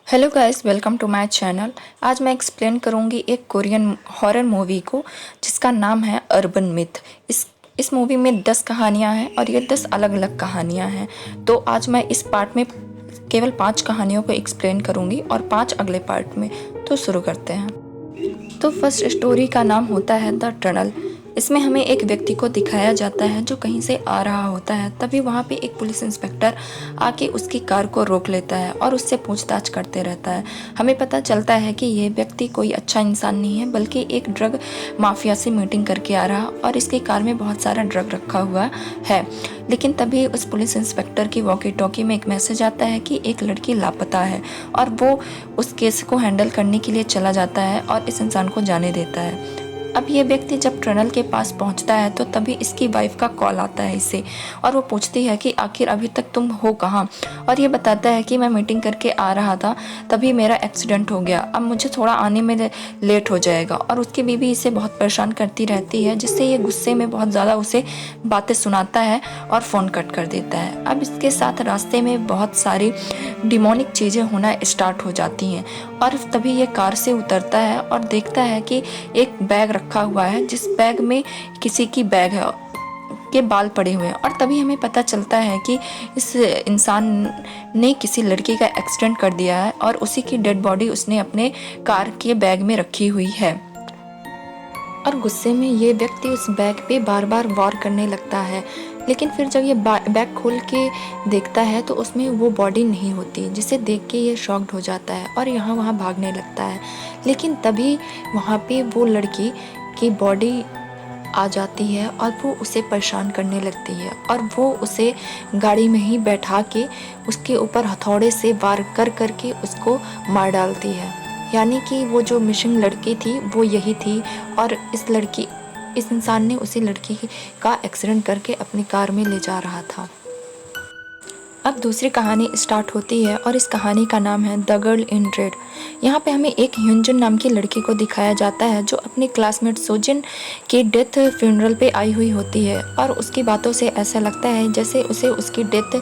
Hello guys, welcome to my channel. आज मैं explain करूंगी एक कोरियन हॉरर मूवी को जिसका नाम है अर्बन मिथ। इस मूवी में 10 कहानियां हैं और ये 10 अलग अलग कहानियां हैं। तो आज मैं इस पार्ट में केवल 5 कहानियों को एक्सप्लेन करूंगी और 5 अगले पार्ट में। तो शुरू करते हैं। तो फर्स्ट स्टोरी का नाम होता है द टनल। इसमें हमें एक व्यक्ति को दिखाया जाता है जो कहीं से आ रहा होता है। तभी वहाँ पे एक पुलिस इंस्पेक्टर आके उसकी कार को रोक लेता है और उससे पूछताछ करते रहता है। हमें पता चलता है कि ये व्यक्ति कोई अच्छा इंसान नहीं है, बल्कि एक ड्रग माफिया से मीटिंग करके आ रहा और इसकी कार में बहुत सारा ड्रग रखा हुआ है। लेकिन तभी उस पुलिस इंस्पेक्टर की वॉकी टॉकी में एक मैसेज आता है कि एक लड़की लापता है और वो उस केस को हैंडल करने के लिए चला जाता है और इस इंसान को जाने देता है। अब ये व्यक्ति जब टनल के पास पहुंचता है तो तभी इसकी वाइफ का कॉल आता है इसे, और वो पूछती है कि आखिर अभी तक तुम हो कहाँ। और ये बताता है कि मैं मीटिंग करके आ रहा था, तभी मेरा एक्सीडेंट हो गया, अब मुझे थोड़ा आने में लेट हो जाएगा। और उसकी बीवी इसे बहुत परेशान करती रहती है, जिससे ये गुस्से में बहुत ज़्यादा उसे बातें सुनाता है और फ़ोन कट कर देता है। अब इसके साथ रास्ते में बहुत सारी डिमोनिक चीज़ें होना स्टार्ट हो जाती हैं और तभी ये कार से उतरता है और देखता है कि एक बैग रखा हुआ है, जिस बैग में किसी की बैग है के बाल पड़े हुए हैं। और तभी हमें पता चलता है कि इस इंसान ने किसी लड़की का एक्सीडेंट कर दिया है और उसी की डेड बॉडी उसने अपने कार के बैग में रखी हुई है। और गुस्से में ये व्यक्ति उस बैग पे बार बार वार करने लगता है। लेकिन फिर जब ये बैग खोल के देखता है तो उसमें वो बॉडी नहीं होती, जिसे देख के ये शॉक्ड हो जाता है और यहाँ वहाँ भागने लगता है। लेकिन तभी वहाँ पे वो लड़की की बॉडी आ जाती है और वो उसे परेशान करने लगती है और वो उसे गाड़ी में ही बैठा के उसके ऊपर हथौड़े से वार कर करके उसको मार डालती है। यानी कि वो जो मिसिंग लड़की थी वो यही थी और इस इंसान ने उसी लड़की का एक्सीडेंट करके अपनी कार में ले जा रहा था। अब दूसरी कहानी स्टार्ट होती है और इस कहानी का नाम है द गर्ल इन रेड। यहाँ पे हमें एक ह्यूंजन नाम की लड़की को दिखाया जाता है जो अपने क्लासमेट सोजिन के डेथ फ्यूनरल पे आई हुई होती है और उसकी बातों से ऐसा लगता है जैसे उसे उसकी डेथ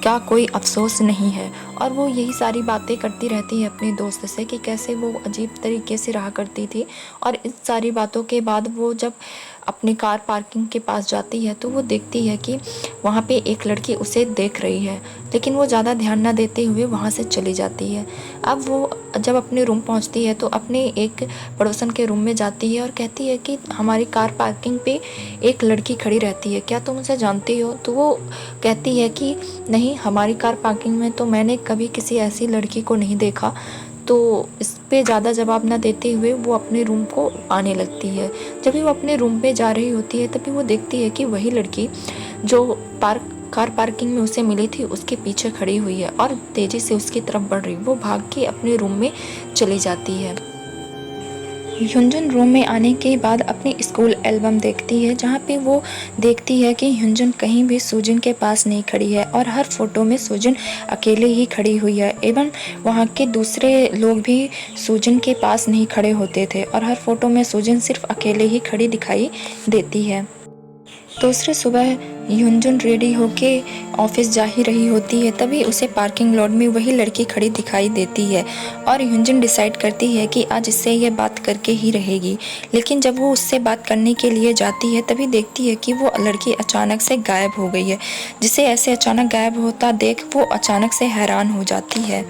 का कोई अफसोस नहीं है। और वो यही सारी बातें करती रहती है अपने दोस्त से कि कैसे वो अजीब तरीके से रहा करती थी। और इस सारी बातों के बाद वो जब अपनी कार पार्किंग के पास जाती है तो वो देखती है कि वहाँ पे एक लड़की उसे देख रही है, लेकिन वो ज़्यादा ध्यान ना देते हुए वहाँ से चली जाती है। अब वो जब अपने रूम पहुँचती है तो अपने एक पड़ोसन के रूम में जाती है और कहती है कि हमारी कार पार्किंग पे एक लड़की खड़ी रहती है, क्या तुम उसे जानती हो? तो वो कहती है कि नहीं, हमारी कार पार्किंग में तो मैंने कभी किसी ऐसी लड़की को नहीं देखा। तो इस पे ज़्यादा जवाब ना देते हुए वो अपने रूम को आने लगती है। जब भी वो अपने रूम पे जा रही होती है तभी वो देखती है कि वही लड़की जो कार पार्किंग में उसे मिली थी उसके पीछे खड़ी हुई है और तेज़ी से उसकी तरफ बढ़ रही। वो भाग के अपने रूम में चली जाती है। ह्यूंजन रूम में आने के बाद अपनी स्कूल एल्बम देखती है, जहाँ पे वो देखती है कि ह्यूंजन कहीं भी सुजिन के पास नहीं खड़ी है और हर फोटो में सुजिन अकेले ही खड़ी हुई है। एवं वहाँ के दूसरे लोग भी सुजिन के पास नहीं खड़े होते थे और हर फोटो में सुजिन सिर्फ अकेले ही खड़ी दिखाई देती है। दूसरे सुबह ह्यूंजन रेडी होके ऑफिस जा ही रही होती है, तभी उसे पार्किंग लॉट में वही लड़की खड़ी दिखाई देती है और ह्यूंजन डिसाइड करती है कि आज इससे ये बात करके ही रहेगी। लेकिन जब वो उससे बात करने के लिए जाती है तभी देखती है कि वो लड़की अचानक से गायब हो गई है। जिसे ऐसे अचानक गायब होता देख वो अचानक से हैरान हो जाती है।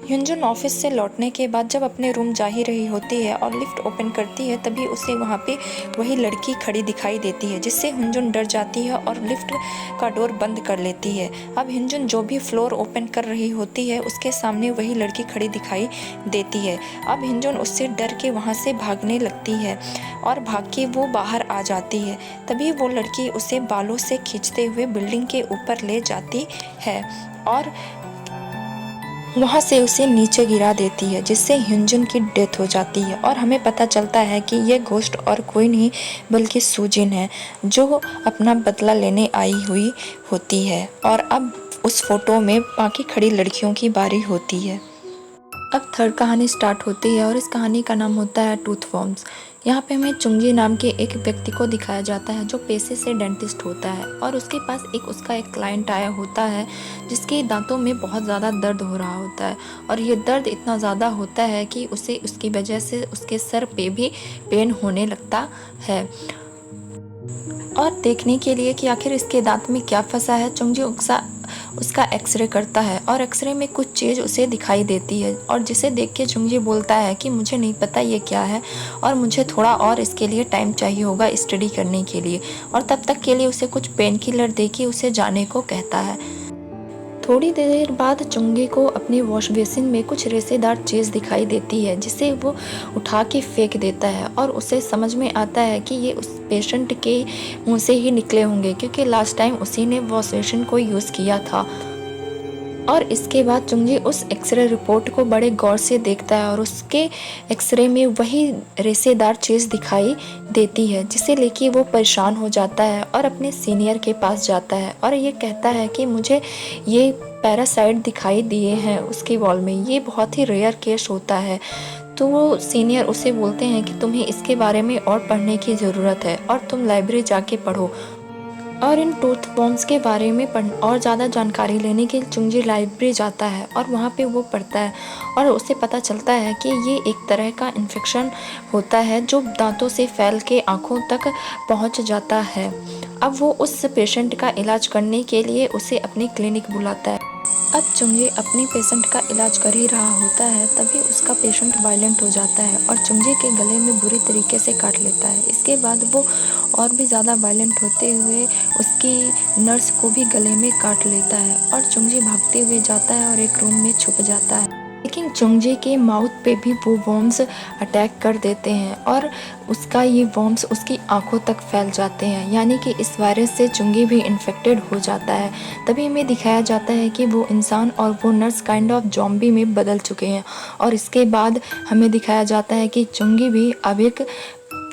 ह्यूंजन ऑफिस से लौटने के बाद जब अपने रूम जा ही रही होती है और लिफ्ट ओपन करती है तभी उसे वहाँ पे वही लड़की खड़ी दिखाई देती है, जिससे ह्यूंजन डर जाती है और लिफ्ट का डोर बंद कर लेती है। अब ह्यूंजन जो भी फ्लोर ओपन कर रही होती है उसके सामने वही लड़की खड़ी दिखाई देती है। अब ह्यूंजन उससे डर के वहाँ से भागने लगती है और भाग के वो बाहर आ जाती है। तभी वो लड़की उसे बालों से खींचते हुए बिल्डिंग के ऊपर ले जाती है और वहाँ से उसे नीचे गिरा देती है, जिससे ह्यूंजन की डेथ हो जाती है। और हमें पता चलता है कि ये घोस्ट और कोई नहीं बल्कि सुजिन है, जो अपना बदला लेने आई हुई होती है। और अब उस फोटो में बाकी खड़ी लड़कियों की बारी होती है। अब थर्ड कहानी स्टार्ट होती है और इस कहानी का नाम होता है टूथ वॉर्म्स। यहाँ पे हमें चुंगी नाम के एक व्यक्ति को दिखाया जाता है जो पेशे से डेंटिस्ट होता है और उसके पास उसका एक क्लाइंट आया होता है जिसके दांतों में बहुत ज़्यादा दर्द हो रहा होता है और ये दर्द इतना ज़्यादा होता है कि उसे उसकी वजह से उसके सर पे भी पेन होने लगता है। और देखने के लिए कि आखिर इसके दांत में क्या फंसा है, चुंगी उसका एक्सरे करता है और एक्सरे में कुछ चीज़ उसे दिखाई देती है और जिसे देख के चुंगी बोलता है कि मुझे नहीं पता ये क्या है और मुझे थोड़ा और इसके लिए टाइम चाहिए होगा स्टडी करने के लिए, और तब तक के लिए उसे कुछ पेन किलर दे के उसे जाने को कहता है। थोड़ी देर बाद चुंगी को अपनी वॉश बेसिन में कुछ रेशेदार चीज़ दिखाई देती है जिसे वो उठा के फेंक देता है और उसे समझ में आता है कि ये उस पेशेंट के मुंह से ही निकले होंगे क्योंकि लास्ट टाइम उसी ने वॉश बेसिन को यूज़ किया था। और इसके बाद चुंगी उस एक्सरे रिपोर्ट को बड़े गौर से देखता है और उसके एक्सरे में वही रेशेदार चीज़ दिखाई देती है जिसे लेके वो परेशान हो जाता है और अपने सीनियर के पास जाता है और ये कहता है कि मुझे ये पैरासाइट दिखाई दिए हैं उसकी वॉल में, ये बहुत ही रेयर केस होता है। तो वो सीनियर उसे बोलते हैं कि तुम्हें इसके बारे में और पढ़ने की ज़रूरत है और तुम लाइब्रेरी जाके पढ़ो। और इन टूथ वॉर्म्स के बारे में और ज़्यादा जानकारी लेने के लिए चुंगी लाइब्रेरी जाता है और वहाँ पे वो पढ़ता है और उसे पता चलता है कि ये एक तरह का इन्फेक्शन होता है जो दांतों से फैल के आँखों तक पहुँच जाता है। अब वो उस पेशेंट का इलाज करने के लिए उसे अपनी क्लिनिक बुलाता है। अब चुंगी अपने पेशेंट का इलाज कर ही रहा होता है तभी उसका पेशेंट वायलेंट हो जाता है और चुंगी के गले में बुरी तरीके से काट लेता है। इसके बाद वो और भी ज़्यादा वायलेंट होते हुए उसकी नर्स को भी गले में काट लेता है और चुंगी भागते हुए जाता है और एक रूम में छुप जाता है। लेकिन चुंगी के माउथ पे भी वो वॉर्म्स अटैक कर देते हैं और उसका ये वॉर्म्स उसकी आंखों तक फैल जाते हैं, यानी कि इस वायरस से चुंगी भी इन्फेक्टेड हो जाता है। तभी हमें दिखाया जाता है कि वो इंसान और वो नर्स काइंड ऑफ ज़ॉम्बी में बदल चुके हैं और इसके बाद हमें दिखाया जाता है कि चुंगी भी अब एक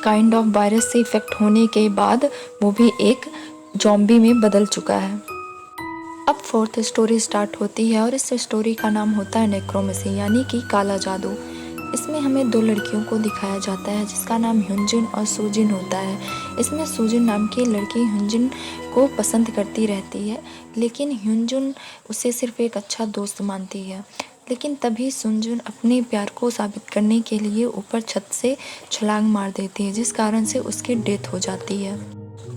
काइंड ऑफ वायरस से इफेक्ट होने के बाद वो भी एक ज़ॉम्बी में बदल चुका है। अब फोर्थ स्टोरी स्टार्ट होती है और इस स्टोरी का नाम होता है नेक्रोमेसी यानी कि काला जादू। इसमें हमें दो लड़कियों को दिखाया जाता है जिसका नाम ह्यूनजिन और सूजिन होता है। इसमें सूजिन नाम की लड़की ह्यूनजिन को पसंद करती रहती है लेकिन ह्यूनजिन उसे सिर्फ एक अच्छा दोस्त मानती है। लेकिन तभी सुनजुन अपने प्यार को साबित करने के लिए ऊपर छत से छलांग मार देती है जिस कारण से उसकी डेथ हो जाती है।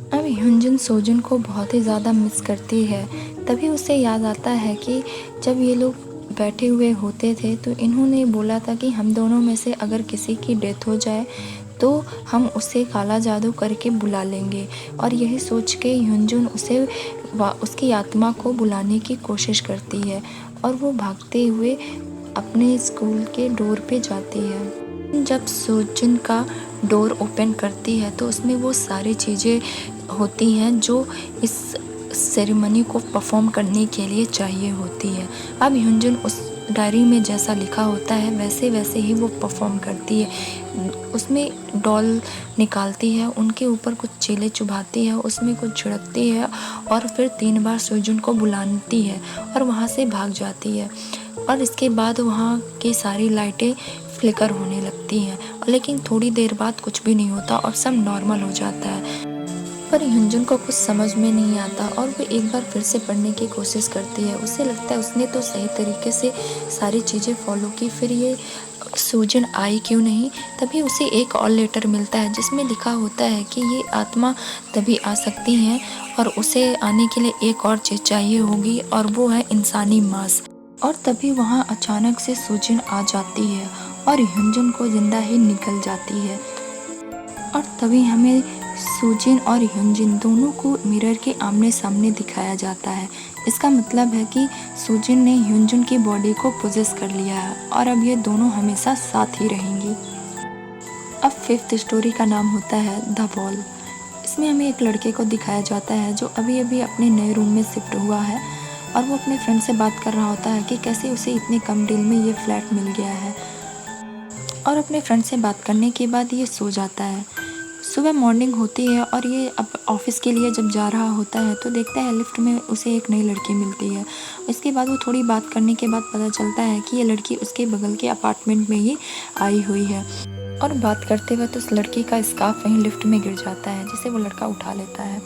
अब ह्यूनजिन सोजुन को बहुत ही ज़्यादा मिस करती है। तभी उसे याद आता है कि जब ये लोग बैठे हुए होते थे तो इन्होंने बोला था कि हम दोनों में से अगर किसी की डेथ हो जाए तो हम उसे काला जादू करके बुला लेंगे। और यही सोच के ह्यूनजुन उसकी आत्मा को बुलाने की कोशिश करती है और वो भागते हुए अपने स्कूल के डोर पे जाती है। जब सोजुन का डोर ओपन करती है तो उसमें वो सारी चीज़ें होती हैं जो इस सेरेमनी को परफॉर्म करने के लिए चाहिए होती है। अब ह्यूनजुन उस डायरी में जैसा लिखा होता है वैसे वैसे ही वो परफॉर्म करती है। उसमें डॉल निकालती है, उनके ऊपर कुछ चीले चुभाती है, उसमें कुछ छिड़कती है और फिर 3 बार सोजुन को बुलाती है और वहाँ से भाग जाती है। और इसके बाद वहाँ की सारी लाइटें फ्लिकर होने लगती हैं लेकिन थोड़ी देर बाद कुछ भी नहीं होता और सब नॉर्मल हो जाता है। पर ह्यूनजुन को कुछ समझ में नहीं आता और वो एक बार फिर से पढ़ने की कोशिश करती है। उसे लगता है उसने तो सही तरीके से सारी चीज़ें फॉलो की, फिर ये सूजन आई क्यों नहीं। तभी उसे एक और लेटर मिलता है जिसमें लिखा होता है कि ये आत्मा तभी आ सकती हैं और उसे आने के लिए एक और चीज़ चाहिए होगी और वो है इंसानी मांस। और तभी वहाँ अचानक से सूजन आ जाती है और ह्यूनजुन को जिंदा ही निकल जाती है। और तभी हमें सूजिन और ह्यूनजिन दोनों को मिरर के आमने सामने दिखाया जाता है। इसका मतलब है कि सूजिन ने ह्यूनजुन की बॉडी को पोजेस कर लिया है और अब ये दोनों हमेशा साथ ही रहेंगी। अब 5th स्टोरी का नाम होता है द वॉल। इसमें हमें एक लड़के को दिखाया जाता है जो अभी अभी अपने नए रूम में शिफ्ट हुआ है और वो अपने फ्रेंड से बात कर रहा होता है कि कैसे उसे इतने कम डील में ये फ्लैट मिल गया है। और अपने फ्रेंड से बात करने के बाद ये सो जाता है। सुबह मॉर्निंग होती है और ये अब ऑफिस के लिए जब जा रहा होता है तो देखता है लिफ्ट में उसे एक नई लड़की मिलती है। इसके बाद वो थोड़ी बात करने के बाद पता चलता है कि ये लड़की उसके बगल के अपार्टमेंट में ही आई हुई है। और बात करते वक्त उस लड़की का स्कार्फ वहीं लिफ्ट में गिर जाता है, जिसे वो लड़का उठा लेता है।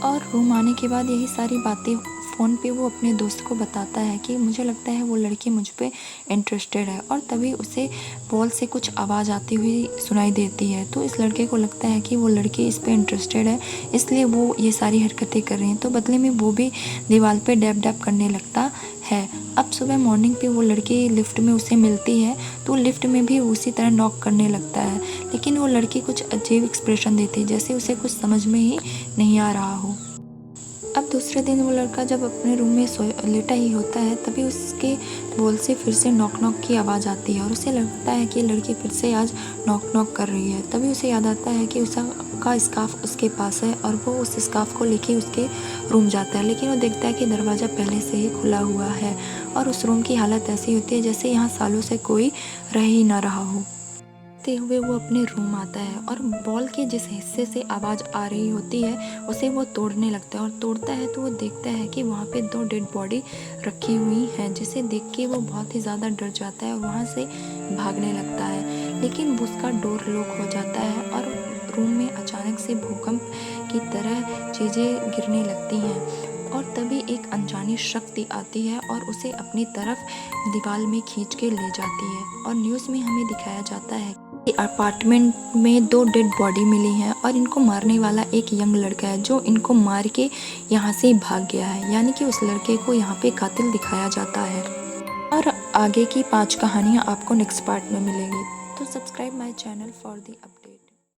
और रूम आने के बाद यही सारी बातें फ़ोन पे वो अपने दोस्त को बताता है कि मुझे लगता है वो लड़की मुझ पे इंटरेस्टेड है। और तभी उसे वॉल से कुछ आवाज़ आती हुई सुनाई देती है, तो इस लड़के को लगता है कि वो लड़की इस पे इंटरेस्टेड है, इसलिए वो ये सारी हरकतें कर रही हैं। तो बदले में वो भी दीवार पे डैब डैब करने लगता है। अब सुबह मॉर्निंग पे वो लड़की लिफ्ट में उसे मिलती है, तो लिफ्ट में भी उसी तरह नॉक करने लगता है, लेकिन वो लड़की कुछ अजीब एक्सप्रेशन देती है, जैसे उसे कुछ समझ में ही नहीं आ रहा हो। अब दूसरे दिन वो लड़का जब अपने रूम में लेटा ही होता है, तभी उसके वॉल से फिर से नॉक नॉक की आवाज़ आती है और उसे लगता है कि लड़की फिर से आज नॉक नॉक कर रही है। तभी उसे याद आता है कि उसका स्कार्फ उसके पास है और वो उस स्कार्फ को लेके उसके रूम जाता है, लेकिन वो देखता है कि दरवाज़ा पहले से ही खुला हुआ है और उस रूम की हालत ऐसी होती है जैसे यहाँ सालों से कोई रह ही ना रहा हो। हुए वो अपने रूम आता है और बॉल के जिस हिस्से से आवाज़ आ रही होती है उसे वो तोड़ने लगता है। और तोड़ता है तो वो देखता है कि वहाँ पे 2 डेड बॉडी रखी हुई हैं, जिसे देख के वो बहुत ही ज़्यादा डर जाता है और वहाँ से भागने लगता है। लेकिन उसका डोर लॉक हो जाता है और रूम में अचानक से भूकंप की तरह चीज़ें गिरने लगती हैं। और तभी एक अनजानी शक्ति आती है और उसे अपनी तरफ दीवार में खींच के ले जाती है। और न्यूज़ में हमें दिखाया जाता है कि अपार्टमेंट में 2 डेड बॉडी मिली हैं और इनको मारने वाला एक यंग लड़का है जो इनको मार के यहाँ से भाग गया है, यानी कि उस लड़के को यहाँ पे कातिल दिखाया जाता है। और आगे की 5 कहानियाँ आपको नेक्स्ट पार्ट में मिलेंगी। तो subscribe my channel for the update.